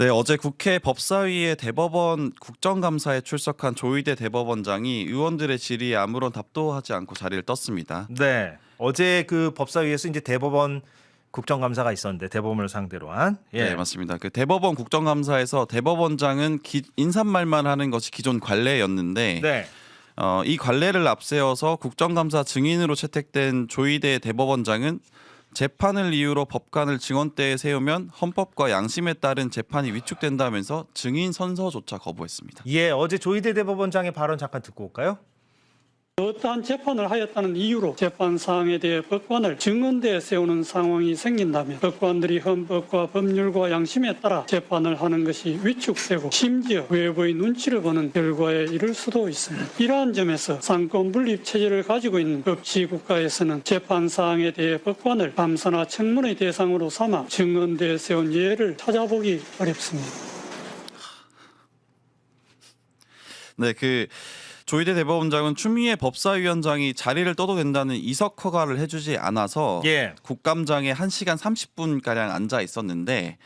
네, 어제 국회 법사위의 대법원 국정감사에 출석한 조희대 대법원장이 의원들의 질의에 아무런 답도 하지 않고 자리를 떴습니다. 네. 어제 그 법사위에서 이제 대법원 국정감사가 있었는데 대법원을 상대로 한 네, 맞습니다. 그 대법원 국정감사에서 대법원장은 인사말만 하는 것이 기존 관례였는데 네. 이 관례를 앞세워서 국정감사 증인으로 채택된 조희대 대법원장은 재판을 이유로 법관을 증언대에 세우면 헌법과 양심에 따른 재판이 위축된다면서 증인 선서조차 거부했습니다. 예, 어제 조희대 대법원장의 발언 잠깐 듣고 올까요? 어떠한 재판을 하였다는 이유로 재판 사항에 대해 법관을 증언대에 세우는 상황이 생긴다면 법관들이 헌법과 법률과 양심에 따라 재판을 하는 것이 위축되고 심지어 외부의 눈치를 보는 결과에 이를 수도 있습니다. 이러한 점에서 상권 분립 체제를 가지고 있는 법치국가에서는 재판 사항에 대해 법관을 감사나 청문의 대상으로 삼아 증언대에 세운 예를 찾아보기 어렵습니다. 네, 조희대 대법원장은 추미애 법사위원장이 자리를 떠도 된다는 이석 허가를 해주지 않아서 국감장에 1시간 30분가량 앉아 있었는데,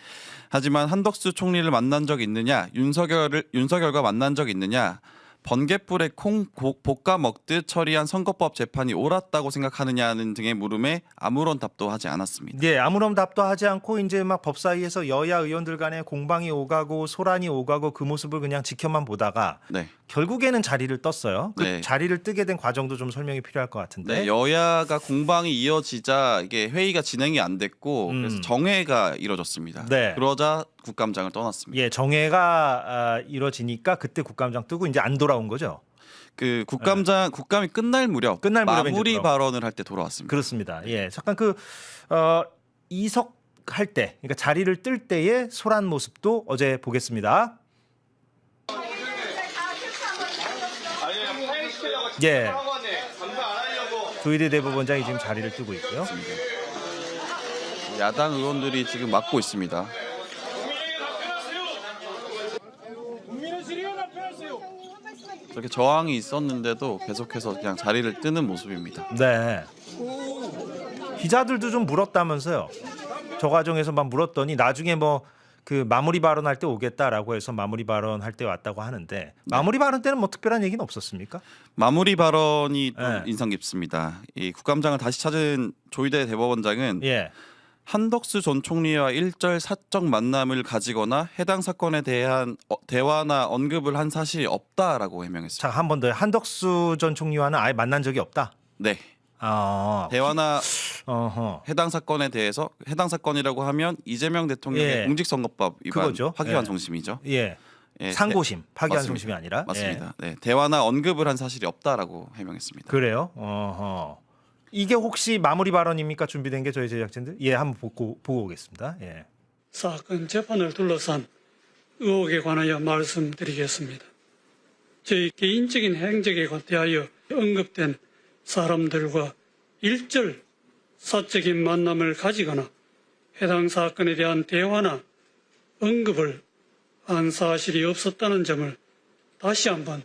하지만 한덕수 총리를 만난 적 있느냐, 윤석열과 만난 적 있느냐, 번갯불에 콩 볶아 먹듯 처리한 선거법 재판이 옳았다고 생각하느냐는 등의 물음에 아무런 답도 하지 않았습니다. 예, 아무런 답도 하지 않고 이제 막 법사위에서 여야 의원들 간에 공방이 오가고 소란이 오가고 그 모습을 그냥 지켜만 보다가 결국에는 자리를 떴어요. 그 자리를 뜨게 된 과정도 좀 설명이 필요할 것 같은데. 네, 여야가 공방이 이어지자 이게 회의가 진행이 안 됐고 그래서 정회가 이뤄졌습니다. 그러자 국감장을 떠났습니다. 예, 정회가 이뤄지니까 그때 국감장 뜨고 이제 안 돌아온 거죠. 그 국감이 끝날 무렵 마무리 발언을 할 때 돌아왔습니다. 그렇습니다. 예, 잠깐 이석할 때, 그러니까 자리를 뜰 때의 소란 모습도 어제 보겠습니다. 예, 조희대 대법원장이 지금 자리를 뜨고 있고요. 야당 의원들이 지금 막고 있습니다. 저렇게 저항이 있었는데도 계속해서 그냥 자리를 뜨는 모습입니다. 네. 기자들도 좀 물었다면서요. 저 과정에서 막 물었더니 나중에 그 마무리 발언할 때 오겠다라고 해서 마무리 발언할 때 왔다고 하는데 마무리 발언 때는 특별한 얘기는 없었습니까? 마무리 발언이 좀 인상 깊습니다. 이 국감장을 다시 찾은 조희대 대법원장은 한덕수 전 총리와 일절 사적 만남을 가지거나 해당 사건에 대한 대화나 언급을 한 사실이 없다라고 해명했습니다. 자, 한 번 더. 한덕수 전 총리와는 아예 만난 적이 없다? 네. 대화나 해당 사건에 대해서, 해당 사건이라고 하면 이재명 대통령의 공직선거법 위반 파기환송심이죠. 상고심, 파기환송심이 아니라. 맞습니다. 네, 대화나 언급을 한 사실이 없다라고 해명했습니다. 그래요? 이게 혹시 마무리 발언입니까? 준비된 게 저희 제작진들? 예, 한번 보고 오겠습니다. 예. 사건 재판을 둘러싼 의혹에 관하여 말씀드리겠습니다. 저희 개인적인 행적에 대하여 언급된 사람들과 일절 사적인 만남을 가지거나 해당 사건에 대한 대화나 언급을 한 사실이 없었다는 점을 다시 한번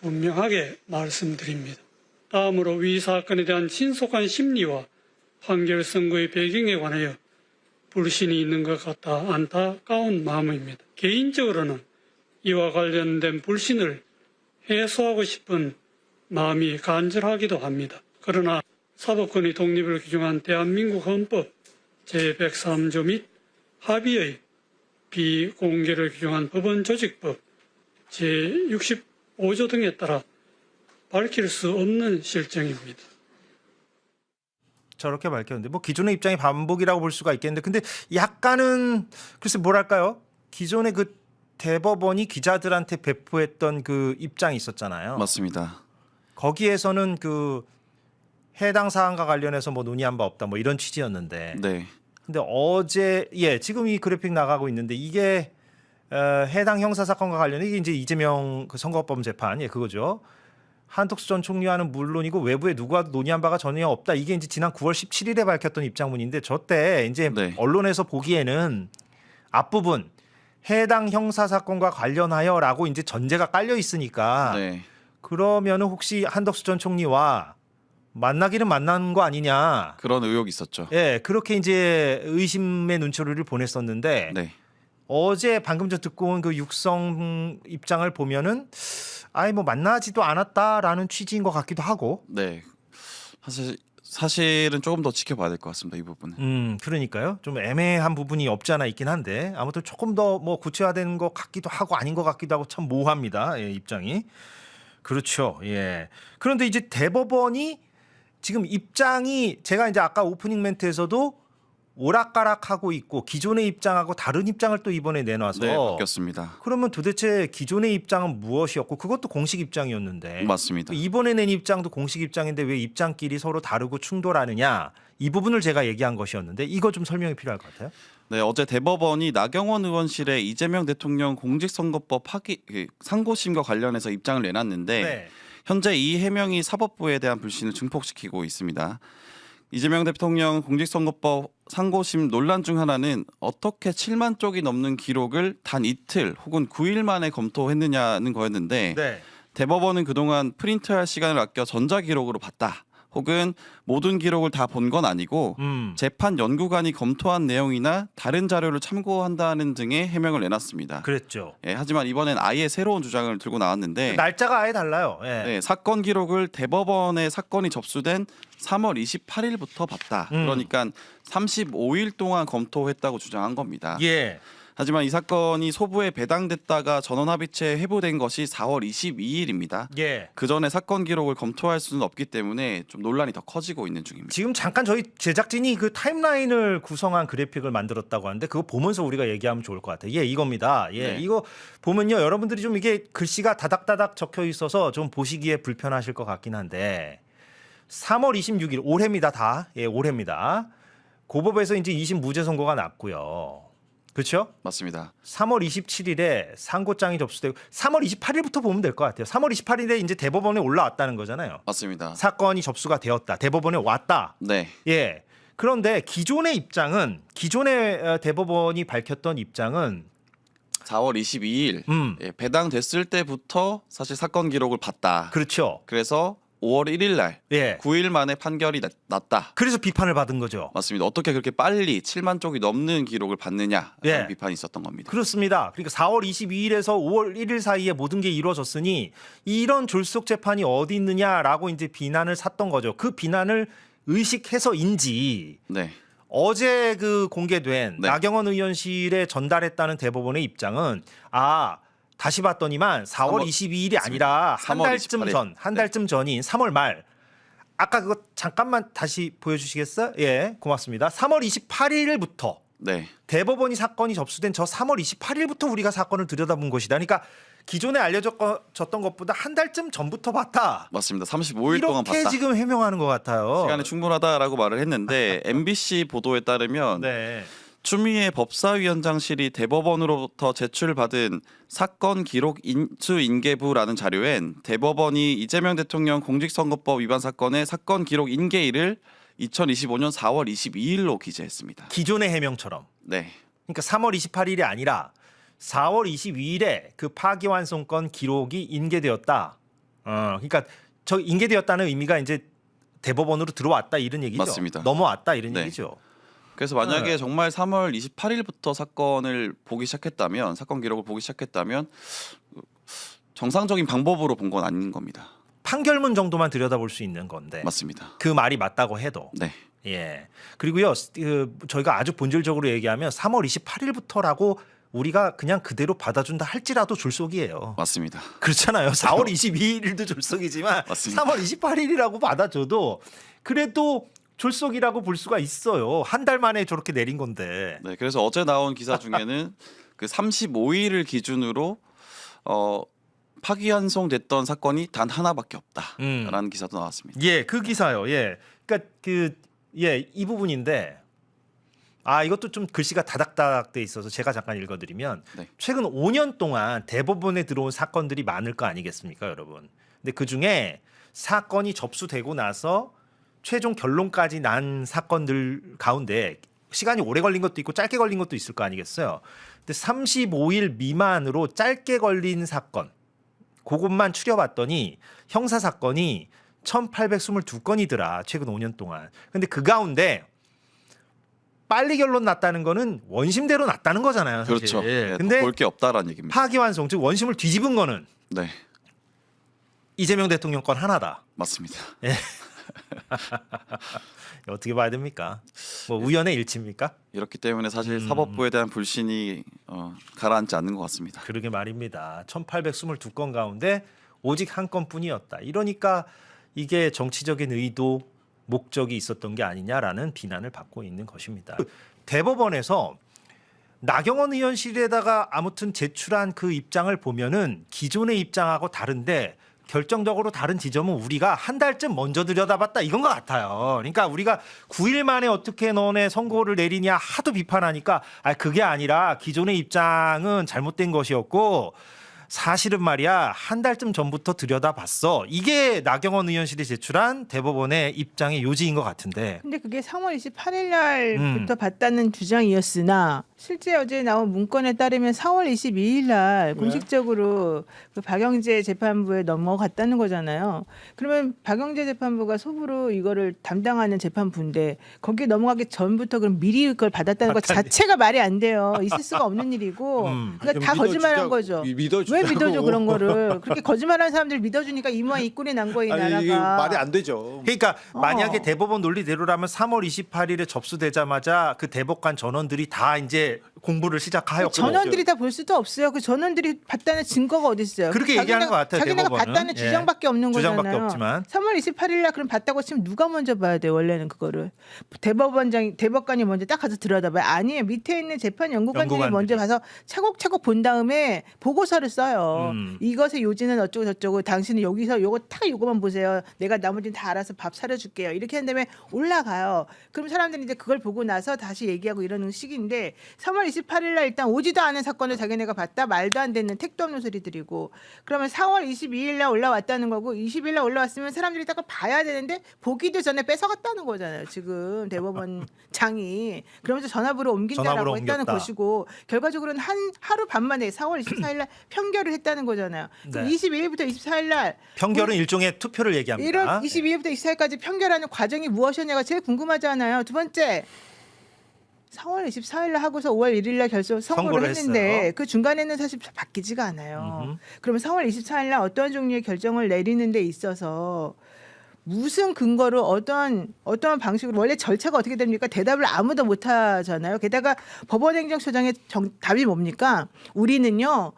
분명하게 말씀드립니다. 다음으로 위 사건에 대한 신속한 심리와 판결 선고의 배경에 관하여 불신이 있는 것 같아 안타까운 마음입니다. 개인적으로는 이와 관련된 불신을 해소하고 싶은 마음이 간절하기도 합니다. 그러나 사법권의 독립을 규정한 대한민국 헌법 제103조 및 합의의 비공개를 규정한 법원조직법 제65조 등에 따라 밝힐 수 없는 실정입니다. 저렇게 밝혔는데 기존의 입장이 반복이라고 볼 수가 있겠는데 근데 약간은 글쎄 뭐랄까요? 기존의 그 대법원이 기자들한테 배포했던 그 입장이 있었잖아요. 맞습니다. 거기에서는 그 해당 사안과 관련해서 논의한 바 없다 이런 취지였는데. 근데 어제 지금 이 그래픽 나가고 있는데 이게 해당 형사 사건과 관련해 이게 이제 이재명 그 선거법 재판 그거죠. 한덕수 전 총리와는 물론이고 외부에 누구와도 논의한 바가 전혀 없다. 이게 이제 지난 9월 17일에 밝혔던 입장문인데 저때 이제 언론에서 보기에는 앞부분 해당 형사 사건과 관련하여라고 이제 전제가 깔려 있으니까 그러면은 혹시 한덕수 전 총리와 만나기는 만난 거 아니냐. 그런 의혹이 있었죠. 그렇게 이제 의심의 눈초리를 보냈었는데 어제 방금 저 듣고 온 그 육성 입장을 보면은 아예 뭐 만나지도 않았다라는 취지인 것 같기도 하고. 네. 사실은 조금 더 지켜봐야 될 것 같습니다. 이 부분은. 그러니까요. 좀 애매한 부분이 없지 않아 있긴 한데 아무튼 조금 더 뭐 구체화된 것 같기도 하고 아닌 것 같기도 하고 참 모호합니다. 예, 입장이. 그렇죠. 예. 그런데 이제 대법원이 지금 입장이 제가 이제 아까 오프닝 멘트에서도 오락가락하고 있고 기존의 입장하고 다른 입장을 또 이번에 내놔서 네, 바뀌었습니다. 그러면 도대체 기존의 입장은 무엇이었고 그것도 공식 입장이었는데 맞습니다. 이번에 낸 입장도 공식 입장인데 왜 입장끼리 서로 다르고 충돌하느냐 이 부분을 제가 얘기한 것이었는데 이거 좀 설명이 필요할 것 같아요. 네, 어제 대법원이 나경원 의원실의 이재명 대통령 공직선거법 상고심과 관련해서 입장을 내놨는데 네. 현재 이 해명이 사법부에 대한 불신을 증폭시키고 있습니다. 이재명 대통령 공직선거법 상고심 논란 중 하나는 어떻게 7만 쪽이 넘는 기록을 단 이틀 혹은 9일 만에 검토했느냐는 거였는데 네. 대법원은 그동안 프린트할 시간을 아껴 전자기록으로 봤다. 혹은 모든 기록을 다 본 건 아니고 재판 연구관이 검토한 내용이나 다른 자료를 참고한다는 등의 해명을 내놨습니다. 그랬죠. 예, 하지만 이번엔 아예 새로운 주장을 들고 나왔는데 날짜가 아예 달라요. 예. 네, 사건 기록을 대법원에 사건이 접수된 3월 28일부터 봤다. 그러니까 35일 동안 검토했다고 주장한 겁니다. 예. 하지만 이 사건이 소부에 배당됐다가 전원합의체에 회부된 것이 4월 22일입니다. 예. 그 전에 사건 기록을 검토할 수는 없기 때문에 좀 논란이 더 커지고 있는 중입니다. 지금 잠깐 저희 제작진이 그 타임라인을 구성한 그래픽을 만들었다고 하는데 그거 보면서 우리가 얘기하면 좋을 것 같아요. 예, 이겁니다. 예, 네. 이거 보면요, 여러분들이 좀 이게 글씨가 다닥다닥 적혀 있어서 좀 보시기에 불편하실 것 같긴 한데 3월 26일 올해입니다, 다. 예, 올해입니다. 고법에서 이제 2심 무죄 선고가 났고요. 그렇죠? 맞습니다. 3월 27일에 상고장이 접수되고 3월 28일부터 보면 될 것 같아요. 3월 28일에 이제 대법원에 올라왔다는 거잖아요. 맞습니다. 사건이 접수가 되었다. 대법원에 왔다. 네. 예. 그런데 기존의 입장은 기존의 대법원이 밝혔던 입장은 4월 22일 예, 배당됐을 때부터 사실 사건 기록을 봤다. 그렇죠. 그래서 5월 1일 날 예. 9일 만에 판결이 났다. 그래서 비판을 받은 거죠. 맞습니다. 어떻게 그렇게 빨리 7만 쪽이 넘는 기록을 받느냐 예. 비판이 있었던 겁니다. 그렇습니다. 그러니까 4월 22일에서 5월 1일 사이에 모든 게 이루어졌으니 이런 졸속 재판이 어디 있느냐라고 이제 비난을 샀던 거죠. 그 비난을 의식해서인지 네. 어제 그 공개된 네. 나경원 의원실에 전달했다는 대법원의 입장은 다시 봤더니만 4월 22일이 아니라 한 3월 달쯤 28일. 전, 한 달쯤 전인 3월 말. 아까 그거 잠깐만 다시 보여주시겠어요? 예, 고맙습니다. 3월 28일부터 네. 대법원이 사건이 접수된 저 3월 28일부터 우리가 사건을 들여다본 것이다. 그러니까 기존에 알려졌던 것보다 한 달쯤 전부터 봤다. 맞습니다. 35일 동안 이렇게 봤다. 지금 해명하는 것 같아요. 시간이 충분하다라고 말을 했는데 MBC 보도에 따르면 네. 추미애 법사위원장실이 대법원으로부터 제출받은 사건 기록 인수 인계부라는 자료엔 대법원이 이재명 대통령 공직선거법 위반 사건의 사건 기록 인계일을 2025년 4월 22일로 기재했습니다. 기존의 해명처럼. 네. 그러니까 3월 28일이 아니라 4월 22일에 그 파기환송권 기록이 인계되었다. 그러니까 저 인계되었다는 의미가 이제 대법원으로 들어왔다 이런 얘기죠. 맞습니다. 넘어왔다 이런 네. 얘기죠. 그래서 만약에 정말 3월 28일부터 사건을 보기 시작했다면 사건 기록을 보기 시작했다면 정상적인 방법으로 본 건 아닌 겁니다. 판결문 정도만 들여다볼 수 있는 건데 맞습니다. 그 말이 맞다고 해도 네. 예. 그리고요 저희가 아주 본질적으로 얘기하면 3월 28일부터라고 우리가 그냥 그대로 받아준다 할지라도 졸속이에요. 맞습니다. 그렇잖아요. 4월 22일도 졸속이지만 맞습니다. 3월 28일이라고 받아줘도 그래도 졸속이라고 볼 수가 있어요. 한 달 만에 저렇게 내린 건데. 네, 그래서 어제 나온 기사 중에는 그 35일을 기준으로 파기환송됐던 사건이 단 하나밖에 없다라는 기사도 나왔습니다. 예, 그 기사요. 예, 그러니까 이 부분인데 이것도 좀 글씨가 다닥다닥 돼 있어서 제가 잠깐 읽어드리면 네. 최근 5년 동안 대법원에 들어온 사건들이 많을 거 아니겠습니까, 여러분? 근데 그 중에 사건이 접수되고 나서 최종 결론까지 난 사건들 가운데 시간이 오래 걸린 것도 있고 짧게 걸린 것도 있을 거 아니겠어요. 근데 35일 미만으로 짧게 걸린 사건 그것만 추려봤더니 형사 사건이 1822건이더라. 최근 5년 동안. 근데 그 가운데 빨리 결론 났다는 거는 원심대로 났다는 거잖아요. 사실. 그렇죠. 네, 근데 볼 게 없다라는 얘기입니다. 파기환송 즉 원심을 뒤집은 거는 네, 이재명 대통령 건 하나다. 맞습니다. 어떻게 봐야 됩니까? 뭐 우연의 일치입니까? 이렇기 때문에 사실 사법부에 대한 불신이 가라앉지 않는 것 같습니다. 그러게 말입니다. 1822건 가운데 오직 한 건뿐이었다. 이러니까 이게 정치적인 의도, 목적이 있었던 게 아니냐라는 비난을 받고 있는 것입니다. 대법원에서 나경원 의원실에다가 아무튼 제출한 그 입장을 보면은 기존의 입장하고 다른데 결정적으로 다른 지점은 우리가 한 달쯤 먼저 들여다봤다 이건 것 같아요. 그러니까 우리가 9일 만에 어떻게 너네 선고를 내리냐 하도 비판하니까 그게 아니라 기존의 입장은 잘못된 것이었고 사실은 말이야 한 달쯤 전부터 들여다봤어. 이게 나경원 의원실이 제출한 대법원의 입장의 요지인 것 같은데. 근데 그게 3월 28일 날부터 봤다는 주장이었으나 실제 어제 나온 문건에 따르면 4월 22일 날 공식적으로 그 박영재 재판부에 넘어갔다는 거잖아요. 그러면 박영재 재판부가 소부로 이거를 담당하는 재판부인데 거기에 넘어가기 전부터 그럼 미리 그걸 받았다는 것 자체가 말이 안 돼요. 있을 수가 없는 일이고. 그러니까 다 거짓말한 거죠. 왜 믿어줘 그런 거를. 그렇게 거짓말하는 사람들 믿어주니까 이모와 이꼴이 난 거예요. 이 나라가. 이게 말이 안 되죠. 그러니까 만약에 대법원 논리대로라면 3월 28일에 접수되자마자 그 대법관 전원들이 다 이제 공부를 시작하였고 전원들이 다 볼 수도 없어요. 그 전원들이 봤다는 증거가 어디 있어요? 그렇게 얘기하는 것 같아요. 자기네가 대법원은. 봤다는 주장밖에 없는 거잖아요. 주장밖에 없지만 3월 28일 날 그럼 봤다고 치면 누가 먼저 봐야 돼? 원래는 그거를 대법관이 먼저 딱 가서 들여다봐요. 아니에요. 밑에 있는 재판 연구관들이 먼저 가서 차곡차곡 본 다음에 보고서를 써요. 이것의 요지는 어쩌고 저쩌고 당신은 여기서 요거만 보세요. 내가 나머지는 다 알아서 밥 사려줄게요. 이렇게 한 다음에 올라가요. 그럼 사람들이 이제 그걸 보고 나서 다시 얘기하고 이러는 식인데 3월 28일 날 일단 오지도 않은 사건을 자기네가 봤다 말도 안 되는 택도 없는 소리들이고 그러면 4월 22일 날 올라왔다는 거고 20일 날 올라왔으면 사람들이 딱 봐야 되는데 보기도 전에 뺏어갔다는 거잖아요. 지금 대법원장이 그러면서 전화부로 옮긴다라고 했다는 것이고 결과적으로는 하루 반 만에 4월 24일 날 편결을 했다는 거잖아요. 네. 22일부터 24일 날 편결은 일종의 투표를 얘기합니다. 22일부터 24일까지 편결하는 과정이 무엇이었냐가 제일 궁금하잖아요. 두 번째 4월 24일 날 하고서 5월 1일 날 선고를 했는데 했어요. 그 중간에는 사실 바뀌지가 않아요. 그러면 4월 24일 날 어떠한 종류의 결정을 내리는 데 있어서 무슨 근거로 어떠한 방식으로 원래 절차가 어떻게 됩니까? 대답을 아무도 못 하잖아요. 게다가 법원행정처장의 답이 뭡니까? 우리는요.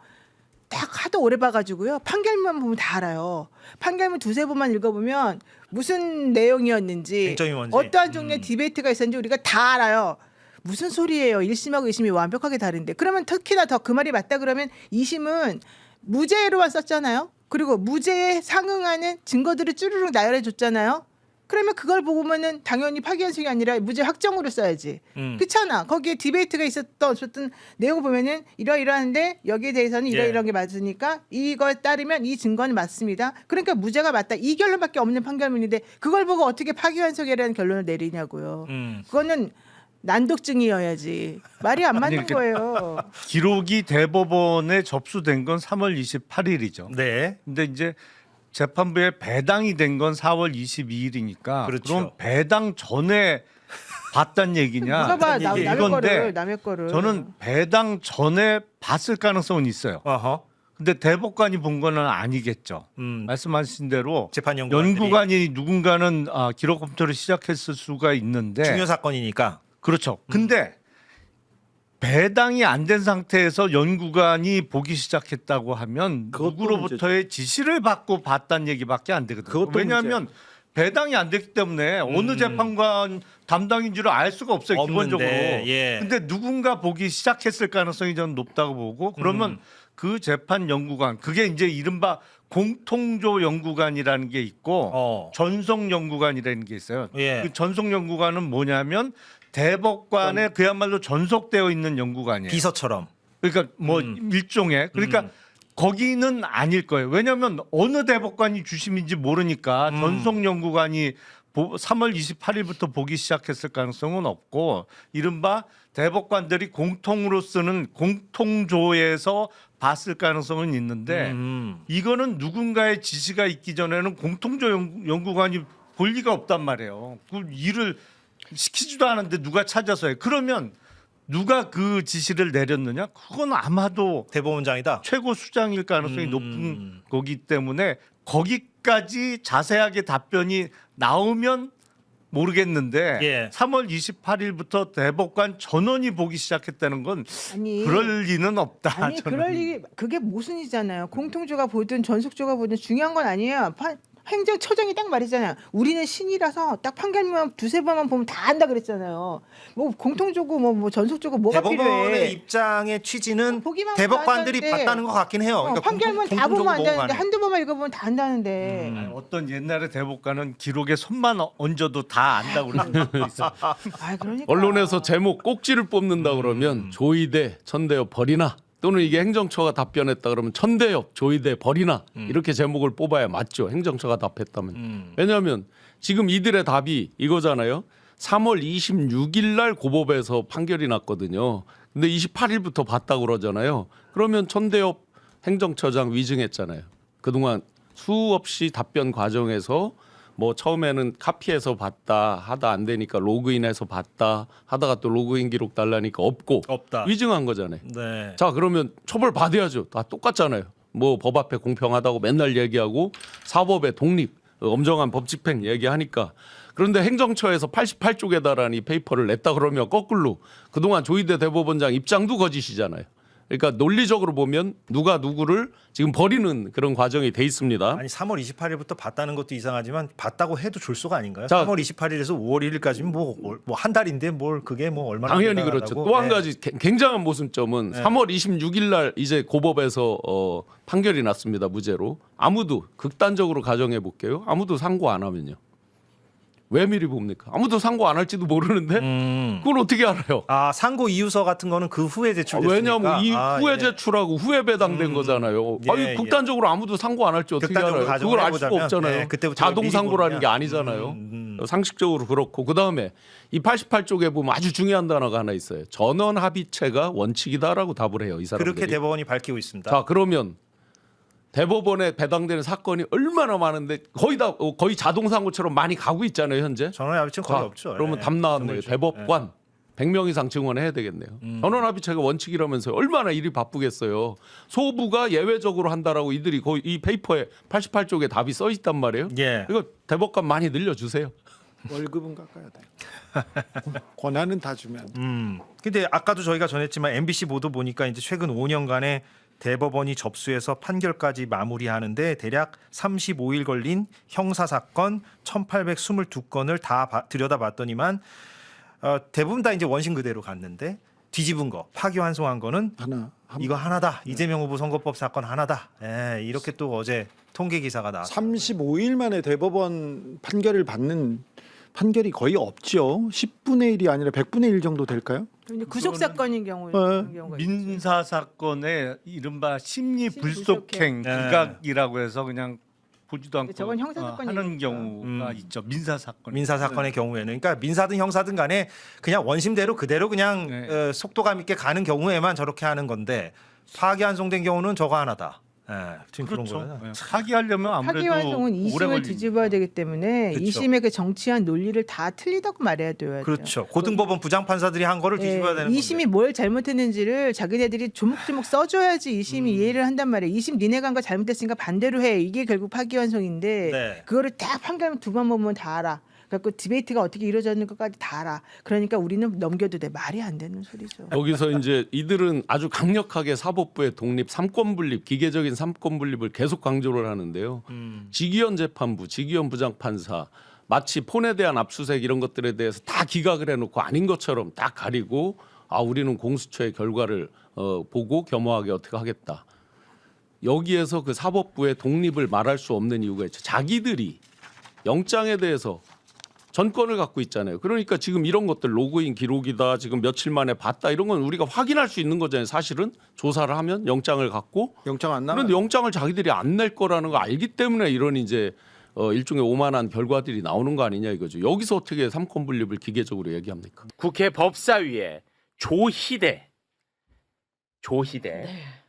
딱 하도 오래 봐가지고요. 판결문 보면 다 알아요. 판결문 두세 번만 읽어보면 무슨 내용이었는지 쟁점이 뭔지. 어떠한 종류의 디베이트가 있었는지 우리가 다 알아요. 무슨 소리예요. 1심하고 2심이 완벽하게 다른데. 그러면 특히나 더 그 말이 맞다 그러면 2심은 무죄로만 썼잖아요. 그리고 무죄에 상응하는 증거들을 쭈루룩 나열해 줬잖아요. 그러면 그걸 보면은 당연히 파기환송이 아니라 무죄 확정으로 써야지. 그렇잖아. 거기에 디베이트가 있었던 어쨌든 내용을 보면은 이러이러한데 여기에 대해서는 이런 게 맞으니까 이거에 따르면 이 증거는 맞습니다. 그러니까 무죄가 맞다. 이 결론밖에 없는 판결문인데 그걸 보고 어떻게 파기환송이라는 결론을 내리냐고요. 그거는 난독증이어야지. 말이 안 맞는 거예요. 기록이 대법원에 접수된 건 3월 28일이죠. 네. 근데 이제 재판부에 배당이 된 건 4월 22일이니까 그렇죠. 그럼 배당 전에 봤단 얘기냐? 누가 봐 남의 이건데 거를. 저는 배당 전에 봤을 가능성은 있어요. 근데 대법관이 본 거는 아니겠죠. 말씀하신 대로 재판 연구관이 누군가는 기록 검토를 시작했을 수가 있는데 중요 사건이니까. 그렇죠. 근데 배당이 안 된 상태에서 연구관이 보기 시작했다고 하면 누구로부터의 지시를 받고 봤다는 얘기밖에 안 되거든요. 왜냐하면 배당이 안 됐기 때문에 어느 재판관 담당인지를 알 수가 없어요. 기본적으로. 근데 누군가 보기 시작했을 가능성이 저는 높다고 보고 그러면 그 재판 연구관 그게 이제 이른바 공통조 연구관이라는 게 있고 전속 연구관이라는 게 있어요. 그 전속 연구관은 뭐냐면 대법관에 그야말로 전속되어 있는 연구관이에요. 비서처럼. 그러니까 뭐 일종의 그러니까 거기는 아닐 거예요. 왜냐하면 어느 대법관이 주심인지 모르니까 전속 연구관이 3월 28일부터 보기 시작했을 가능성은 없고 이른바 대법관들이 공통으로 쓰는 공통조에서 봤을 가능성은 있는데 이거는 누군가의 지시가 있기 전에는 공통조 연구관이 볼 리가 없단 말이에요. 그 일을 시키지도 않은데 누가 찾아서 해. 그러면 누가 그 지시를 내렸느냐? 그건 아마도 대법원장이다. 최고 수장일 가능성이 높은 거기 때문에 거기까지 자세하게 답변이 나오면 모르겠는데 예. 3월 28일부터 대법관 전원이 보기 시작했다는 건 아니, 그럴 리는 없다. 아니 저는. 그럴 일이 그게 모순이잖아요. 공통조가 보든 전속조가 보든 중요한 건 아니에요. 행정처장이 딱 말했잖아요. 우리는 신이라서 딱 판결만 두세 번만 보면 다 안다 그랬잖아요. 뭐 공통조고 뭐 전속조고 뭐가 대법원의 필요해. 입장의 취지는 보기만 대법관들이 하면 안 봤다는 것 같긴 해요. 그러니까 판결문 다 보면 안 되는데 한두 번만 읽어보면 다 안다는데. 아니, 어떤 옛날에 대법관은 기록에 손만 얹어도 다 안다고 그러는 거 있어. 아, 그러니까. 언론에서 제목 꼭지를 뽑는다 그러면 조이대 천대엽 버리나 또는 이게 행정처가 답변했다 그러면 천대엽 조이대 버리나 이렇게 제목을 뽑아야 맞죠. 행정처가 답했다면. 왜냐하면 지금 이들의 답이 이거잖아요. 3월 26일 날 고법에서 판결이 났거든요. 근데 28일부터 봤다 그러잖아요. 그러면 천대엽 행정처장 위증했잖아요. 그동안 수없이 답변 과정에서 뭐 처음에는 카피해서 봤다 하다 안 되니까 로그인해서 봤다 하다가 또 로그인 기록 달라니까 없다. 위증한 거잖아요. 네. 자 그러면 처벌 받아야죠. 다 똑같잖아요. 뭐 법 앞에 공평하다고 맨날 얘기하고 사법의 독립, 엄정한 법 집행 얘기하니까 그런데 행정처에서 88쪽에 달하는 이 페이퍼를 냈다 그러면 거꾸로 그동안 조희대 대법원장 입장도 거짓이잖아요. 그러니까 논리적으로 보면 누가 누구를 지금 버리는 그런 과정이 돼 있습니다. 아니 3월 28일부터 봤다는 것도 이상하지만 봤다고 해도 졸수가 아닌가요? 자, 3월 28일에서 5월 1일까지면 뭐 한 달인데 뭘 그게 뭐 얼마나 당연히 대단하다고. 그렇죠. 또 한 네. 가지 굉장한 모순점은 3월 26일 날 이제 고법에서 판결이 났습니다. 무죄로. 아무도 극단적으로 가정해 볼게요. 아무도 상고 안 하면요. 왜 미리 봅니까? 아무도 상고 안 할지도 모르는데 그걸 어떻게 알아요? 아 상고 이유서 같은 거는 그 후에 제출됐으니까. 왜냐하면 이 후에 예. 제출하고 후에 배당된 거잖아요. 예, 아니 예. 극단적으로 아무도 상고 안 할지 어떻게 극단적으로 알아요? 가정을 그걸 알 수가 해보자면, 없잖아요. 네, 그때부터 자동 미리 상고라는 보느냐. 게 아니잖아요. 상식적으로 그렇고 그다음에 이 88쪽에 보면 아주 중요한 단어가 하나 있어요. 전원 합의체가 원칙이다라고 답을 해요. 이 사람들이. 그렇게 대법원이 밝히고 있습니다. 자 그러면 대법원에 배당되는 사건이 얼마나 많은데 거의 자동 상고처럼 많이 가고 있잖아요 현재. 전원 합의체는 거의 자, 없죠. 그러면 예. 답 나왔네요. 드물죠. 대법관 100명 이상 증언해야 되겠네요. 전원합의체가 원칙이라면서요. 얼마나 일이 바쁘겠어요. 소부가 예외적으로 한다라고 이들이 거의 이 페이퍼에 88쪽에 답이 써 있단 말이에요. 예. 이거 대법관 많이 늘려주세요. 월급은 깎아야 돼. 권한은 다 주면. 근데 아까도 저희가 전했지만 MBC 보도 보니까 이제 최근 5년간의 대법원이 접수해서 판결까지 마무리하는데 대략 35일 걸린 형사 사건 1,822건을 다 들여다봤더니만 대부분 다 이제 원심 그대로 갔는데 뒤집은 거, 파기환송한 거는 이거 하나다. 이재명 후보 선거법 사건 하나다. 예, 이렇게 또 어제 통계 기사가 나왔어요. 35일 만에 대법원 판결을 받는 판결이 거의 없죠. 10분의 1이 아니라 100분의 1 정도 될까요? 근데 구속 사건인 경우에 네. 그런 경우가 있죠. 민사 사건의 이른바 심리 불속행. 불속행 네. 기각이라고 해서 그냥 보지도 않고 저건 형사 사건이니까. 하는 경우가 있죠. 민사 사건. 민사 사건의 경우에는 그러니까 민사든 형사든 간에 그냥 원심대로 그대로 그냥 네. 속도감 있게 가는 경우에만 저렇게 하는 건데 파기환송된 경우는 저거 하나다. 예, 지금 그렇죠. 그런 거예요. 파기하려면 아무래도 파기환송은 오래 2심을 걸립니다. 뒤집어야 되기 때문에 그렇죠. 2심의 그 정치한 논리를 다 틀리다고 말해야 돼요. 그렇죠. 고등법원 부장판사들이 한 거를 뒤집어야 되는 2심이 건데. 뭘 잘못했는지를 자기네들이 조목조목 써줘야지 2심이 이해를 한단 말이에요. 2심 니네가 한 거 잘못됐으니까 반대로 해. 이게 결국 파기환송인데 네. 그거를 딱 판결문 두 번 보면 다 알아. 그래갖고 디베이트가 어떻게 이루어졌는 것까지 다 알아. 그러니까 우리는 넘겨도 돼. 말이 안 되는 소리죠. 여기서 이제 이들은 아주 강력하게 사법부의 독립, 삼권 분립, 기계적인 삼권 분립을 계속 강조를 하는데요. 지기현 재판부, 지기현 부장판사 마치 폰에 대한 압수수색 이런 것들에 대해서 다 기각을 해놓고 아닌 것처럼 딱 가리고 아 우리는 공수처의 결과를 보고 겸허하게 어떻게 하겠다. 여기에서 그 사법부의 독립을 말할 수 없는 이유가 있죠. 자기들이 영장에 대해서 전권을 갖고 있잖아요. 그러니까 지금 이런 것들 로그인 기록이다. 지금 며칠 만에 봤다. 이런 건 우리가 확인할 수 있는 거잖아요. 사실은 조사를 하면 영장을 갖고 영장 안 나와. 그런데 영장을 자기들이 안 낼 거라는 거 알기 때문에 이런 이제 일종의 오만한 결과들이 나오는 거 아니냐 이거죠. 여기서 어떻게 삼권 분립을 기계적으로 얘기합니까? 국회 법사위에 조희대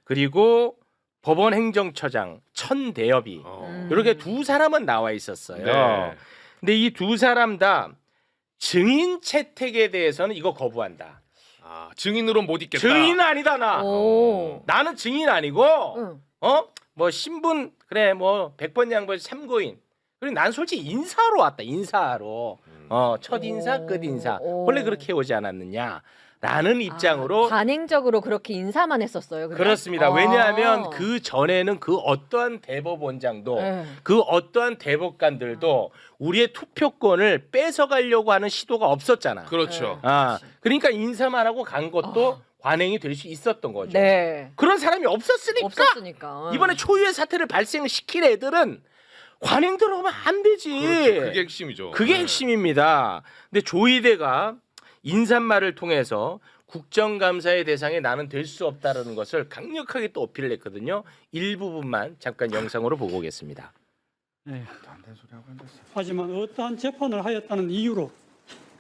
그리고 법원 행정처장 천대엽이 이렇게 두 사람은 나와 있었어요. 네. 근데 이 두 사람 다 증인 채택에 대해서는 이거 거부한다. 아, 증인으로 못 있겠다. 증인은 아니다 나. 오. 나는 증인 아니고 응. 뭐 신분 그래 뭐 100번 양보해서 참고인. 그리고 난 솔직히 인사로 왔다. 인사로. 첫 인사, 끝 인사. 원래 그렇게 오지 않았느냐. 라는 입장으로 관행적으로 그렇게 인사만 했었어요. 그냥? 그렇습니다. 왜냐하면 그 전에는 그 어떠한 대법원장도 그 어떠한 대법관들도 우리의 투표권을 뺏어가려고 하는 시도가 없었잖아. 그렇죠. 그러니까 인사만 하고 간 것도 관행이 될 수 있었던 거죠. 네. 그런 사람이 없었으니까. 이번에 초유의 사태를 발생시킨 애들은 관행 들어오면 안 되지. 그렇죠. 그게 핵심이죠. 그게 핵심입니다. 근데 조이대가 인사말을 통해서 국정감사의 대상에 나는 될 수 없다라는 것을 강력하게 또 어필을 했거든요. 일부분만 잠깐 영상으로 보고 오겠습니다. 하지만 어떠한 재판을 하였다는 이유로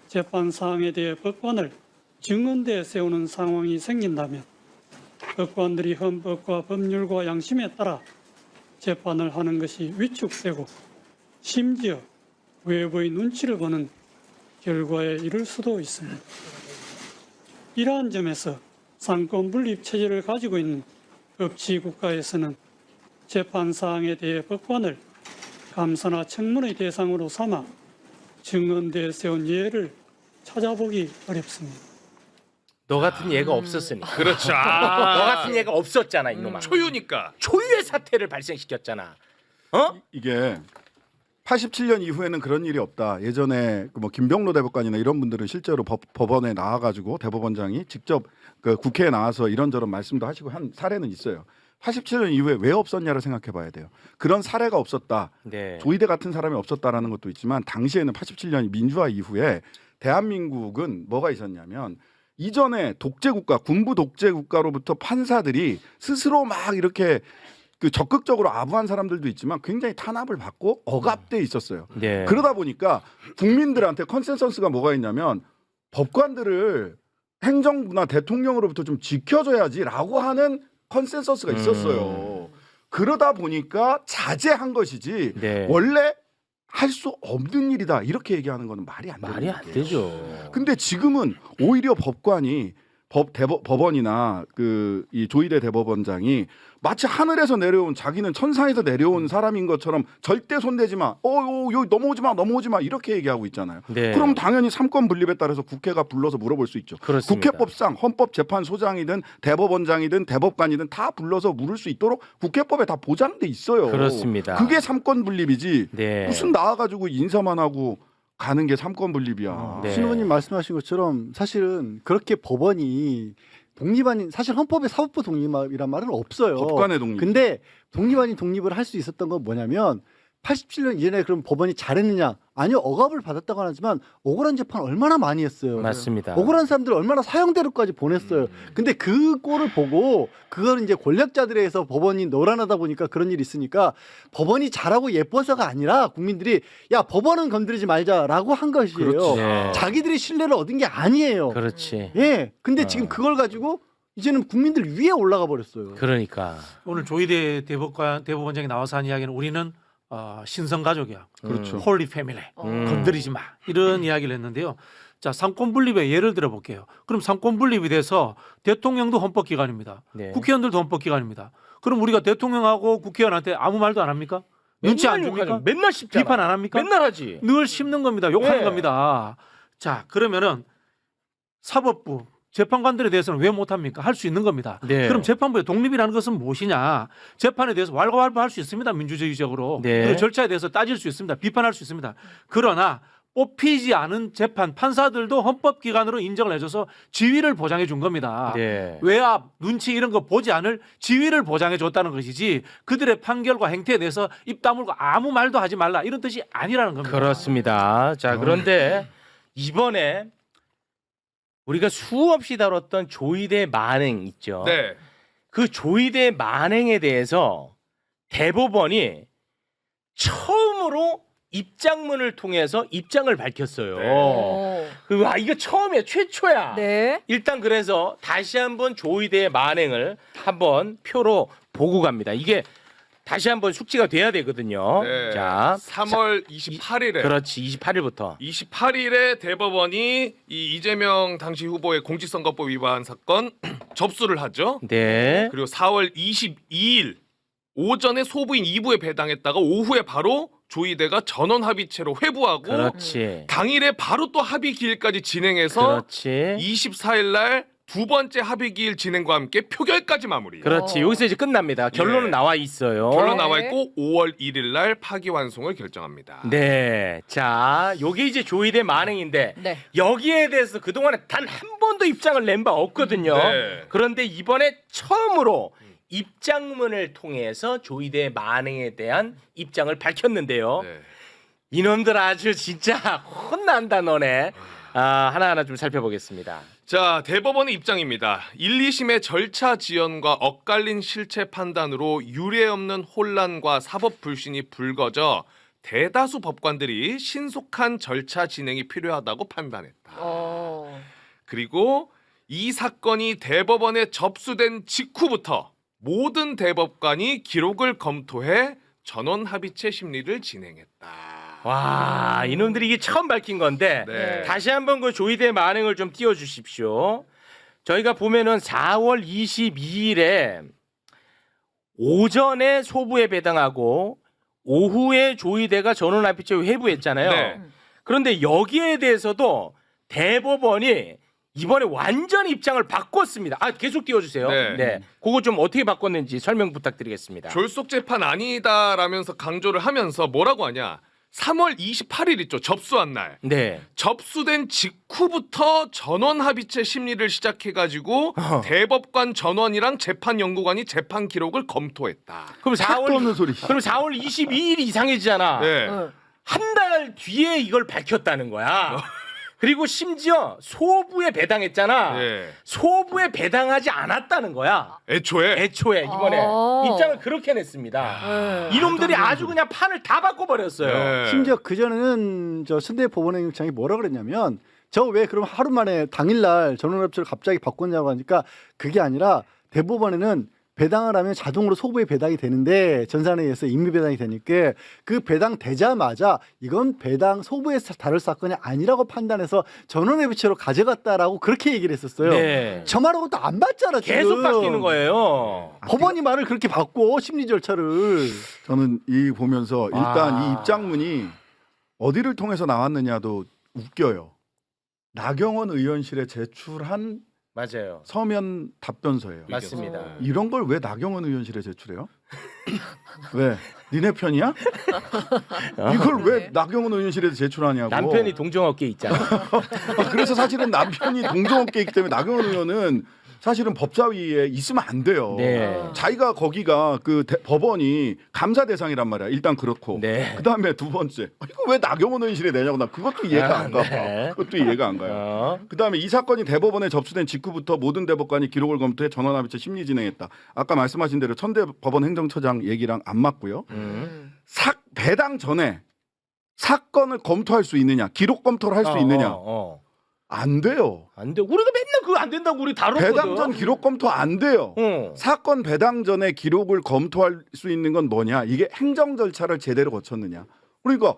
재판 사항에 대해 법관을 증언대에 세우는 상황이 생긴다면 법관들이 헌법과 법률과 양심에 따라 재판을 하는 것이 위축되고 심지어 외부의 눈치를 보는 결과에 이를 수도 있습니다. 이러한 점에서 상권 분립 체제를 가지고 있는 법치 국가에서는 재판 사항에 대해 법관을 감사나 청문의 대상으로 삼아 증언대에 세운 예를 찾아보기 어렵습니다. 너 같은 예가 없었으니까. 그렇죠. 너 같은 예가 없었잖아 이놈아. 초유니까. 초유의 사태를 발생시켰잖아. 이게 87년 이후에는 그런 일이 없다. 예전에 뭐 김병로 대법관이나 이런 분들은 실제로 법원에 나와가지고 대법원장이 직접 그 국회에 나와서 이런저런 말씀도 하시고 한 사례는 있어요. 87년 이후에 왜 없었냐를 생각해봐야 돼요. 그런 사례가 없었다. 네. 조이대 같은 사람이 없었다라는 것도 있지만 당시에는 87년 민주화 이후에 대한민국은 뭐가 있었냐면 이전에 독재국가, 군부 독재국가로부터 판사들이 스스로 막 이렇게 그 적극적으로 아부한 사람들도 있지만 굉장히 탄압을 받고 억압돼 있었어요. 네. 그러다 보니까 국민들한테 컨센서스가 뭐가 있냐면 법관들을 행정부나 대통령으로부터 좀 지켜줘야지라고 하는 컨센서스가 있었어요. 그러다 보니까 자제한 것이지 네. 원래 할 수 없는 일이다 이렇게 얘기하는 거는 말이 안 말이 안 거예요. 되죠. 근데 지금은 오히려 법관이 법원이나 이 조이대 대법원장이 마치 하늘에서 내려온 자기는 천상에서 내려온 사람인 것처럼 절대 손대지 마. 여기 넘어오지 마 이렇게 얘기하고 있잖아요. 네. 그럼 당연히 삼권 분립에 따라서 국회가 불러서 물어볼 수 있죠. 그렇습니다. 국회법상 헌법재판소장이든 대법원장이든 대법관이든 다 불러서 물을 수 있도록 국회법에 다 보장돼 있어요. 그렇습니다. 그게 삼권 분립이지. 네. 무슨 나와가지고 인사만 하고 가는 게 삼권 분립이야. 네. 신우님 말씀하신 것처럼 사실은 그렇게 법원이 독립 아닌 사실 헌법에 사법부 독립이란 말은 없어요. 법관의 독립. 근데 독립 아닌 독립을 할 수 있었던 건 뭐냐면 87년 이전에 그럼 법원이 잘했느냐? 아니요, 억압을 받았다고 하지만 억울한 재판 얼마나 많이 했어요. 맞습니다. 억울한 사람들 얼마나 사형대로까지 보냈어요. 근데 그 꼴을 보고 그걸 이제 권력자들에서 법원이 노란하다 보니까 그런 일이 있으니까 법원이 잘하고 예뻐서가 아니라 국민들이 야 법원은 건드리지 말자라고 한 것이에요. 그렇지. 네. 자기들이 신뢰를 얻은 게 아니에요. 그렇지. 예. 근데 지금 그걸 가지고 이제는 국민들 위에 올라가 버렸어요. 그러니까. 오늘 조이대 대법원장이 나와서 한 이야기는 우리는 신성 가족이야. 그렇죠. 홀리 패밀리. 건드리지 마. 이런 이야기를 했는데요. 자, 삼권 분립의 예를 들어 볼게요. 그럼 삼권 분립이 돼서 대통령도 헌법기관입니다. 네. 국회의원들도 헌법기관입니다. 그럼 우리가 대통령하고 국회의원한테 아무 말도 안 합니까? 눈치 안 줍니까? 맨날 씹잖아. 비판 안 합니까? 맨날 하지. 늘 씹는 겁니다. 욕하는 네. 겁니다. 자, 그러면은 사법부 재판관들에 대해서는 왜 못합니까? 할 수 있는 겁니다. 네. 그럼 재판부의 독립이라는 것은 무엇이냐? 재판에 대해서 왈가왈부할 수 있습니다. 민주주의적으로. 네. 그리고 절차에 대해서 따질 수 있습니다. 비판할 수 있습니다. 그러나 뽑히지 않은 재판 판사들도 헌법기관으로 인정을 해줘서 지위를 보장해 준 겁니다. 네. 외압, 눈치 이런 거 보지 않을 지위를 보장해 줬다는 것이지 그들의 판결과 행태에 대해서 입 다물고 아무 말도 하지 말라 이런 뜻이 아니라는 겁니다. 그렇습니다. 자, 그런데 이번에 우리가 수없이 다뤘던 조이대 만행 있죠. 네. 그 조이대 만행에 대해서 대법원이 처음으로 입장문을 통해서 입장을 밝혔어요. 이거 처음이야, 최초야. 네. 일단 그래서 다시 한번 조이대의 만행을 한번 표로 보고 갑니다. 이게 다시 한번 숙지가 돼야 되거든요. 네. 자, 3월 28일에 그렇지 28일부터 28일에 대법원이 이 이재명 당시 후보의 공직선거법 위반 사건 접수를 하죠. 네. 그리고 4월 22일 오전에 소부인 2부에 배당했다가 오후에 바로 조이대가 전원 합의체로 회부하고 그렇지. 당일에 바로 또 합의 기일까지 진행해서 그렇지. 24일 날 두 번째 합의 기일 진행과 함께 표결까지 마무리. 그렇지. 여기서 이제 끝납니다. 결론은 예. 나와 있어요. 결론 나와 있고 5월 1일 날 파기환송을 결정합니다. 네. 자, 요게 이제 조이대 만행인데 네. 여기에 대해서 그동안에 단 한 번도 입장을 낸 바 없거든요. 네. 그런데 이번에 처음으로 입장문을 통해서 조이대 만행에 대한 입장을 밝혔는데요. 네. 이놈들 아주 진짜 혼난다 너네. 하나하나 좀 살펴보겠습니다. 자, 대법원의 입장입니다. 1, 2심의 절차 지연과 엇갈린 실체 판단으로 유례없는 혼란과 사법 불신이 불거져 대다수 법관들이 신속한 절차 진행이 필요하다고 판단했다. 그리고 이 사건이 대법원에 접수된 직후부터 모든 대법관이 기록을 검토해 전원 합의체 심리를 진행했다. 와, 이놈들이 이게 처음 밝힌 건데 네. 다시 한번 그 조이대 만행을 좀 띄워 주십시오. 저희가 보면은 4월 22일에 오전에 소부에 배당하고 오후에 조이대가 전원 합의체 회부했잖아요. 네. 그런데 여기에 대해서도 대법원이 이번에 완전히 입장을 바꿨습니다. 계속 띄워주세요. 네. 그거 좀 어떻게 바꿨는지 설명 부탁드리겠습니다. 졸속 재판 아니다라면서 강조를 하면서 뭐라고 하냐? 3월 28일 있죠. 접수한 날. 네. 접수된 직후부터 전원 합의체 심리를 시작해가지고 대법관 전원이랑 재판 연구관이 재판 기록을 검토했다. 그럼 책도 없는 소리. 그럼 4월 22일이 이상해지잖아. 네. 한 달 뒤에 이걸 밝혔다는 거야. 그리고 심지어 소부에 배당했잖아. 네. 소부에 배당하지 않았다는 거야. 애초에 이번에 입장을 그렇게 냈습니다. 이놈들이 아주 그냥 판을 다 바꿔버렸어요. 네. 심지어 그 전에는 저 순대 법원행정장이 뭐라 그랬냐면 저 왜 그럼 하루 만에 당일날 전원합치를 갑자기 바꿨냐고 하니까 그게 아니라 대법원에는 배당을 하면 자동으로 소부에 배당이 되는데 전산에 의해서 임의 배당이 되니까 그 배당 되자마자 이건 배당 소부에 다룰 사건이 아니라고 판단해서 전원회부채로 가져갔다라고 그렇게 얘기를 했었어요. 네. 저 말하고 또 안 받잖아. 지금. 계속 바뀌는 거예요. 법원이 말을 그렇게 바꿔 심리 절차를. 저는 이 보면서 일단 아. 이 입장문이 어디를 통해서 나왔느냐도 웃겨요. 나경원 의원실에 제출한 맞아요. 서면 답변서예요. 맞습니다. 이런 걸 왜 나경원 의원실에 제출해요? 왜? 니네 편이야? 이걸 왜 나경원 의원실에 제출하냐고. 남편이 동종업계에 있잖아. 그래서 사실은 남편이 동종업계에 있기 때문에 나경원 의원은 사실은 법사위에 있으면 안 돼요. 네. 자기가 거기가 그 법원이 감사 대상이란 말이야. 일단 그렇고. 네. 그다음에 두 번째. 이거 왜 나경원 의원실에 내냐고 나 그것도 이해가 안 가. 네. 그것도 이해가 안 가요. 그다음에 이 사건이 대법원에 접수된 직후부터 모든 대법관이 기록을 검토해 전원합의체 심리 진행했다. 아까 말씀하신 대로 천대 법원 행정처장 얘기랑 안 맞고요. 배당 전에 사건을 검토할 수 있느냐, 기록 검토를 할 수 있느냐. 안 돼요. 안 돼. 우리가 맨날 그거 안 된다고 우리 다뤘거든. 배당 전 기록 검토 안 돼요. 사건 배당 전에 기록을 검토할 수 있는 건 뭐냐? 이게 행정 절차를 제대로 거쳤느냐? 그러니까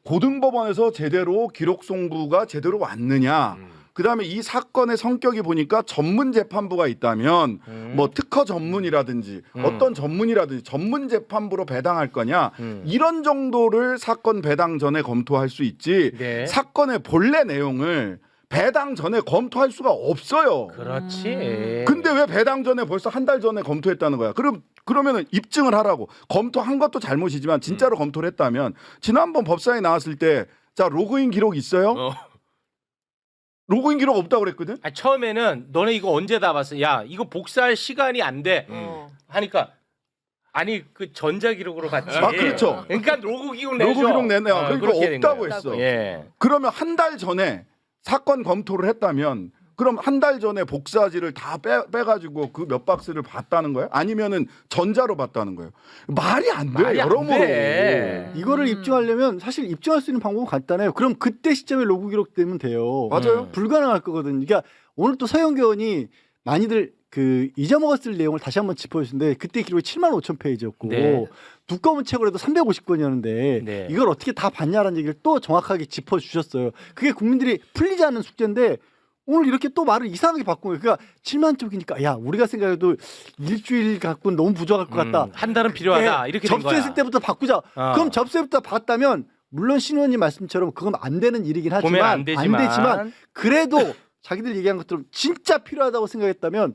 고등법원에서 제대로 기록 송부가 제대로 왔느냐? 그다음에 이 사건의 성격이 보니까 전문 재판부가 있다면 뭐 특허 전문이라든지 어떤 전문이라든지 전문 재판부로 배당할 거냐 이런 정도를 사건 배당 전에 검토할 수 있지 네. 사건의 본래 내용을 배당 전에 검토할 수가 없어요. 그렇지. 근데 왜 배당 전에 벌써 한 달 전에 검토했다는 거야? 그러면은 입증을 하라고. 검토한 것도 잘못이지만 진짜로 검토를 했다면 지난번 법사에 나왔을 때 자 로그인 기록 있어요? 로그인 기록 없다고 그랬거든? 처음에는 너네 이거 언제 다 봤어? 야 이거 복사할 시간이 안 돼. 하니까 아니 그 전자 기록으로 봤지. 그렇죠. 그러니까 로그 기록 내줘. 로그 기록 내네요. 그러니까 그렇게 된 없다고 거예요. 했어. 예. 그러면 한 달 전에 사건 검토를 했다면 그럼 한 달 전에 복사지를 다 빼가지고 그 몇 박스를 봤다는 거예요? 아니면은 전자로 봤다는 거예요? 말이 안 돼요. 말이 안 여러모로. 돼. 이거를 입증하려면 사실 입증할 수 있는 방법은 간단해요. 그럼 그때 시점에 로그 기록 되면 돼요. 맞아요. 불가능할 거거든요. 그러니까 오늘 또 서영교 의원이 많이들 그 잊어먹었을 내용을 다시 한번 짚어주신데 그때 기록이 75,000페이지였고 네. 두꺼운 책으로 해도 350권이었는데 네. 이걸 어떻게 다 봤냐라는 얘기를 또 정확하게 짚어주셨어요. 그게 국민들이 풀리지 않는 숙제인데 오늘 이렇게 또 말을 이상하게 바꾼 거예요. 그러니까 7만 쪽이니까 야 우리가 생각해도 일주일 갖고는 너무 부족할 것 같다. 한 달은 필요하다. 이렇게 된 거야. 접수했을 때부터 바꾸자. 그럼 접수부터 봤다면 물론 신 의원님 말씀처럼 그건 안 되는 일이긴 보면 하지만 안 되지만. 그래도 자기들 얘기한 것처럼 진짜 필요하다고 생각했다면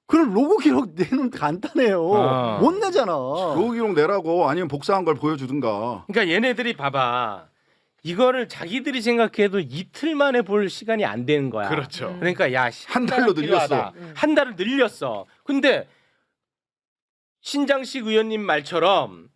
그럼 로고 기록 내놓으면 간단해요. 못 내잖아. 로고 기록 내라고 아니면 복사한 걸 보여주든가. 그러니까 얘네들이 봐봐. 이거를 자기들이 생각해도 이틀 만에 볼 시간이 안 되는 거야. 그렇죠. 그러니까 야, 한 달로 필요하다. 한 달을 늘렸어. 근데 신장식 의원님 말처럼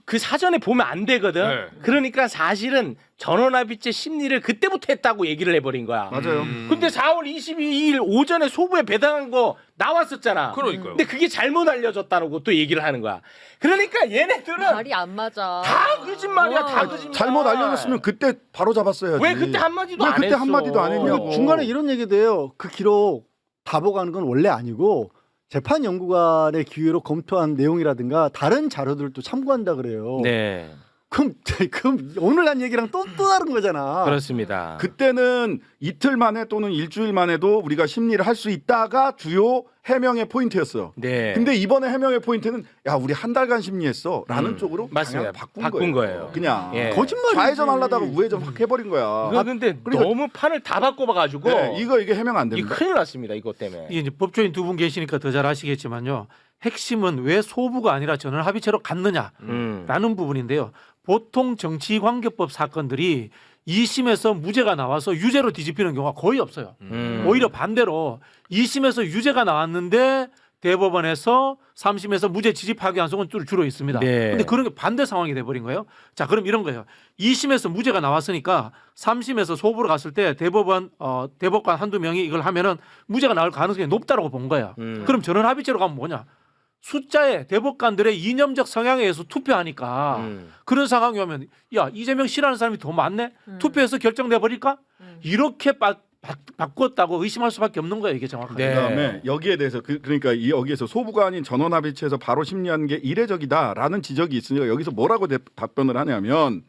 그 사전에 보면 안 되거든. 네. 그러니까 사실은 전원합의체 심리를 그때부터 했다고 얘기를 해버린 거야. 맞아요. 근데 4월 22일 오전에 소부에 배당한 거 나왔었잖아. 그러니까요. 근데 그게 잘못 알려졌다고 또 얘기를 하는 거야. 그러니까 얘네들은 말이 안 맞아. 다 거짓말이야. 다 거짓말. 잘못 알려줬으면 그때 바로 잡았어야지. 왜 그때 한마디도 왜 안 그때 했어? 한마디도 안 했냐고. 중간에 이런 얘기도 해요. 그 기록 다 보고 하는 건 원래 아니고 재판연구관의 기회로 검토한 내용이라든가 다른 자료들을 또 참고한다 그래요. 네. 그럼 오늘 한 얘기랑 또 다른 거잖아. 그렇습니다. 그때는 이틀 만에 또는 일주일 만에도 우리가 심리를 할 수 있다가 주요 해명의 포인트였어. 네. 근데 이번에 해명의 포인트는 야 우리 한 달간 심리했어라는 쪽으로 맞습니다. 방향 바꾼 거예요. 그냥 예. 거짓말 좌회전하려다가 우회전 확 해버린 거야. 이거 근데 그러니까- 너무 판을 다 바꿔봐가지고 네, 이게 해명 안 이거 됩니다. 큰일 났습니다. 이것 때문에. 이게 이제 법조인 두 분 계시니까 더 잘 아시겠지만요. 핵심은 왜 소부가 아니라 전원 합의체로 갔느냐라는 부분인데요. 보통 정치관계법 사건들이 2심에서 무죄가 나와서 유죄로 뒤집히는 경우가 거의 없어요. 오히려 반대로 2심에서 유죄가 나왔는데 대법원에서 3심에서 무죄 지지 파기한 경우는 주로 있습니다. 네. 근데 그런 게 반대 상황이 돼버린 거예요. 자, 그럼 이런 거예요. 2심에서 무죄가 나왔으니까 3심에서 소부로 갔을 때 대법관 한두 명이 이걸 하면은 무죄가 나올 가능성이 높다라고 본 거예요. 그럼 전원 합의체로 가면 뭐냐? 숫자에 대법관들의 이념적 성향에 의해서 투표하니까 그런 상황이 오면 야 이재명 싫어하는 사람이 더 많네 투표해서 결정돼 버릴까 이렇게 바꿨다고 의심할 수밖에 없는 거예요 이게 정확하게. 네. 그다음에 여기에 대해서 그러니까 여기에서 소부가 아닌 전원합의체에서 바로 심리하는 게 이례적이다라는 지적이 있으니까 여기서 뭐라고 답변을 하냐면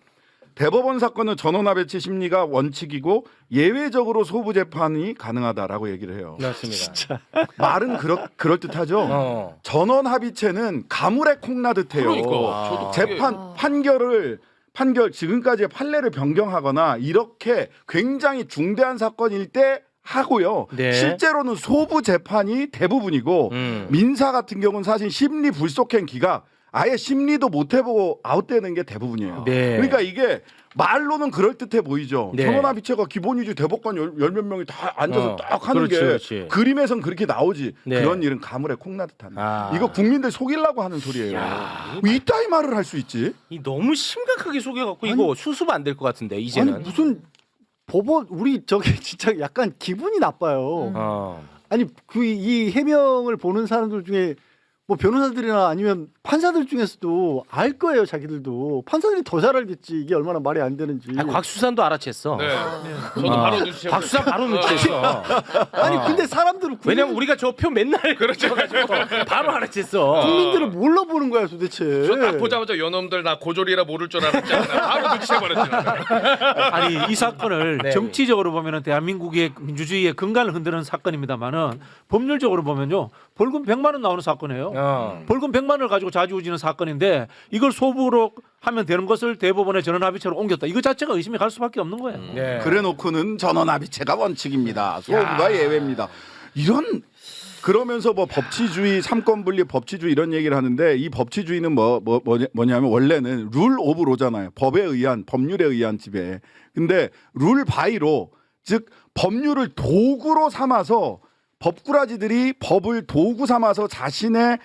대법원 사건은 전원합의체 심리가 원칙이고 예외적으로 소부 재판이 가능하다라고 얘기를 해요. 맞습니다. 말은 그럴 듯하죠. 전원합의체는 가물에 콩나듯해요. 그러니까 저도 그게- 판결 지금까지의 판례를 변경하거나 이렇게 굉장히 중대한 사건일 때 하고요. 네. 실제로는 소부 재판이 대부분이고 민사 같은 경우는 사실 심리 불속행 기각 아예 심리도 못 해보고 아웃되는 게 대부분이에요. 네. 그러니까 이게 말로는 그럴듯해 보이죠. 네. 전원합의체가 기본이지 대법관 열 몇 명이 다 앉아서 딱 하는 그렇지, 게 그렇지. 그림에선 그렇게 나오지. 네. 그런 일은 가물에 콩나듯한. 아. 이거 국민들 속이려고 하는 소리예요. 이따위 말을 할 수 있지? 이 너무 심각하게 속여갖고 이거 수습 안 될 것 같은데 이제는. 아니 무슨 법원 우리 저기 진짜 약간 기분이 나빠요. 아니 그 이 해명을 보는 사람들 중에 뭐 변호사들이나 아니면 판사들 중에서도 알 거예요. 자기들도 판사들이 더 잘 알겠지 이게 얼마나 말이 안 되는지. 곽수산도 알아챘어. 네. 저도 바로 눈치채고. 곽수산 바로 눈치챘어. 아니 근데 사람들은 왜냐면 우리가 저 표 맨날 그렇죠 가지고 바로 알아챘어. 국민들을 뭘로 보는 거야 도대체. 저 딱 보자마자 요놈들 나 고졸이라 모를 줄 알았잖아. 바로 눈치채버렸잖아. 아니 이 사건을 네. 정치적으로 보면은 대한민국의 민주주의의 근간을 흔드는 사건입니다만은 법률적으로 보면요 벌금 100만 원 나오는 사건이에요. 벌금 100만 원을 가지고 자지우지는 사건인데 이걸 소부로 하면 되는 것을 대법원의 전원합의체로 옮겼다. 이거 자체가 의심이 갈 수밖에 없는 거예요. 네. 그래놓고는 전원합의체가 원칙입니다. 소부가 예외입니다. 이런 그러면서 뭐 법치주의, 삼권분립, 법치주의 이런 얘기를 하는데 이 법치주의는 뭐냐면 원래는 룰 오브 로잖아요. 법률에 의한 지배. 근데 룰 바이로 즉 법률을 도구로 삼아서 법꾸라지들이 법을 도구 삼아서 자신의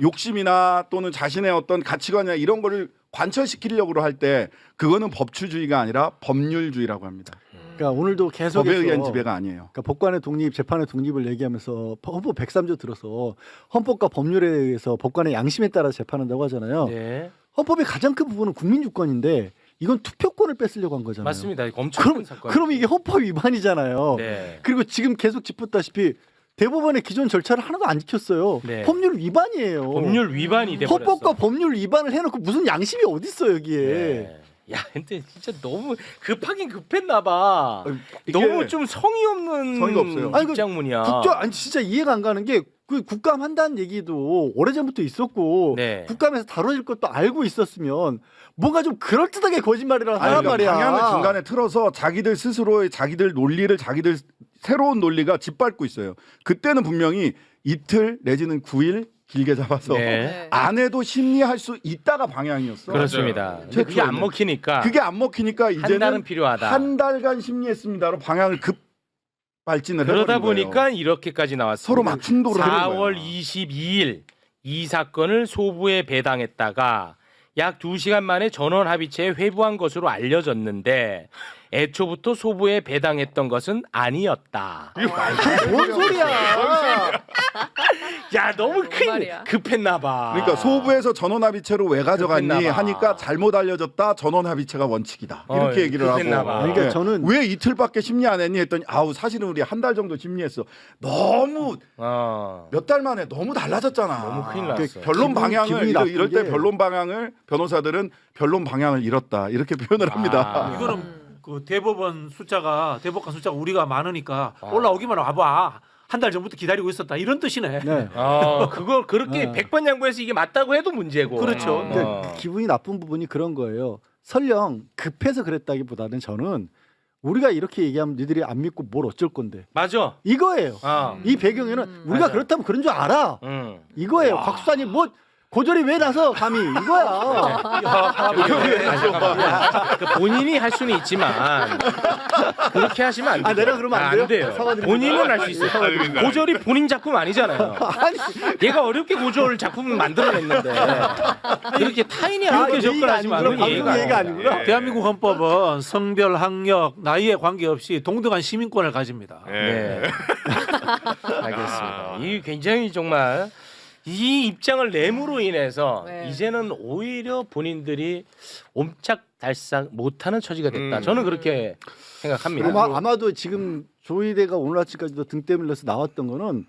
욕심이나 또는 자신의 어떤 가치관이나 이런 거를 관철시키려고 할 때 그거는 법치주의가 아니라 법률주의라고 합니다. 그러니까 오늘도 계속해서 법에 의한 지배가 아니에요. 그러니까 법관의 독립, 재판의 독립을 얘기하면서 헌법 103조 들어서 헌법과 법률에 의해서 법관의 양심에 따라 재판한다고 하잖아요. 네. 헌법의 가장 큰 부분은 국민주권인데 이건 투표권을 뺏으려고 한 거잖아요. 맞습니다. 이거 엄청 큰 사건. 그럼 이게 헌법 위반이잖아요. 네. 그리고 지금 계속 짚었다시피 대법원의 기존 절차를 하나도 안 지켰어요. 네. 법률 위반이에요. 법률 위반이 돼 버렸어. 헌법과 법률 위반을 해놓고 무슨 양심이 어디 있어 여기에? 네. 야, 근데 진짜 너무 급하긴 급했나 봐. 이게 너무 좀 성의 없는 성의가 없어요. 아니, 그 입장문이야. 아니 진짜 이해가 안 가는 게 그 국감 한다는 얘기도 오래전부터 있었고 네. 국감에서 다뤄질 것도 알고 있었으면 뭔가 좀 그럴듯하게 거짓말이라고 아니, 하란 그러니까 말이야. 방향을 중간에 틀어서 자기들 스스로의 자기들 논리를 자기들 새로운 논리가 짓밟고 있어요. 그때는 분명히 이틀 내지는 9일 길게 잡아서 네. 안 해도 심리할 수 있다가 방향이었어. 그렇습니다. 근데 그게 안 먹히니까 그게 안 먹히니까 한 이제는 달은 필요하다. 한 달간 심리했습니다로 방향을 급 발진을 그러다 해버린 거예요. 보니까 이렇게까지 나왔습니다. 서로 막 충돌을 하는 4월 거예요. 22일 이 사건을 소부에 배당했다가 약 2시간 만에 전원 합의체에 회부한 것으로 알려졌는데 애초부터 소부에 배당했던 것은 아니었다. 뭔 소리야? 야, 너무 큰 말이야. 급했나 봐. 그러니까 소부에서 전원합의체로 왜 가져갔니 급했나 봐. 하니까 잘못 알려졌다. 전원합의체가 원칙이다. 이렇게 얘기를 하고. 급했나 봐. 그러니까 네. 저는 왜 이틀밖에 심리 안 했니 했더니 아우 사실은 우리 한 달 정도 심리했어. 너무 몇 달 만에 너무 달라졌잖아. 너무 큰일 났어. 변론 방향을 기분이 나쁜 이럴 때 게- 변론 방향을 변호사들은 변론 방향을 잃었다 이렇게 표현을 합니다. 아. 이거는 그 대법관 숫자가 우리가 많으니까 올라오기만 와봐. 한 달 전부터 기다리고 있었다. 이런 뜻이네. 네. 그걸 그렇게 100번 양보해서 이게 맞다고 해도 문제고. 그렇죠. 그러니까 기분이 나쁜 부분이 그런 거예요. 설령 급해서 그랬다기보다는 저는 우리가 이렇게 얘기하면 니들이 안 믿고 뭘 어쩔 건데 맞아. 이거예요. 어. 이 배경에는 우리가 맞아. 그렇다면 그런 줄 알아. 이거예요. 곽수산이 뭐 고졸이 왜 나서 감히 이거야. 그 본인이 할 수는 있지만 그렇게 하시면 안 돼요. 내가 그러면 안 돼요? 안 사과드립니다. 본인은 할 수 있어요. 고졸이 본인 작품 아니잖아요. 얘가 어렵게 고졸 작품을 만들어냈는데 그렇게 타인이 어렵게 접근하지 아니구나. 않는 방금 얘기가 아니구나. 대한민국 헌법은 성별, 학력, 나이에 관계없이 동등한 시민권을 가집니다. 네. 알겠습니다. 이 굉장히 정말 이 입장을 내므로 인해서 네. 이제는 오히려 본인들이 옴짝달싹 못하는 처지가 됐다. 저는 그렇게 생각합니다. 아마도 지금 조희대가 오늘 아침까지도 등 때밀려서 나왔던 거는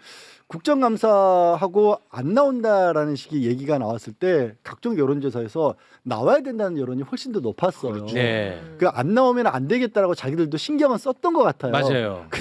국정감사하고 안 나온다라는 식의 얘기가 나왔을 때 각종 여론조사에서 나와야 된다는 여론이 훨씬 더 높았어요. 네. 그 안 나오면 안 되겠다라고 자기들도 신경은 썼던 것 같아요. 맞아요.